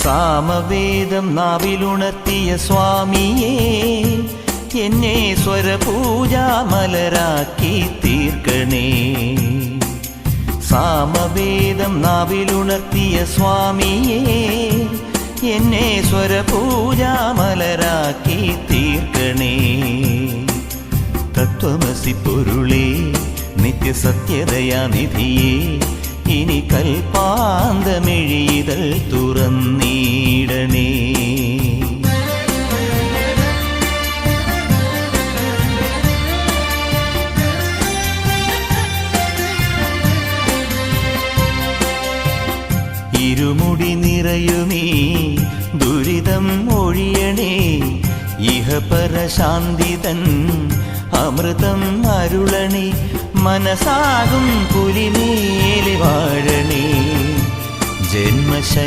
സാമവേദം നാവിലുണർത്തിയ സ്വാമിയേ, എന്നെ സ്വരപൂജാമലരാക്കി തീർക്കണേ. സാമവേദം നാവിലുണർത്തിയ സ്വാമിയേ, എന്നെ സ്വരപൂജാമലരാക്കി തീർക്കണേ. തത്വമസി പൊരുളേ, നിത്യസത്യദയാനിധിയേ, ഇനി കൽപ്പാന്തമിഴിതൾ തുറന്നീടണേ. ഇരുമുടി നിറയുമീ ദുരിതം ഒഴിയണേ, ഇഹപരശാന്തിതൻ അമൃതം അരുളണേ. മനസാകും പുലിമേലെ വാഴണേ. ജന്മശ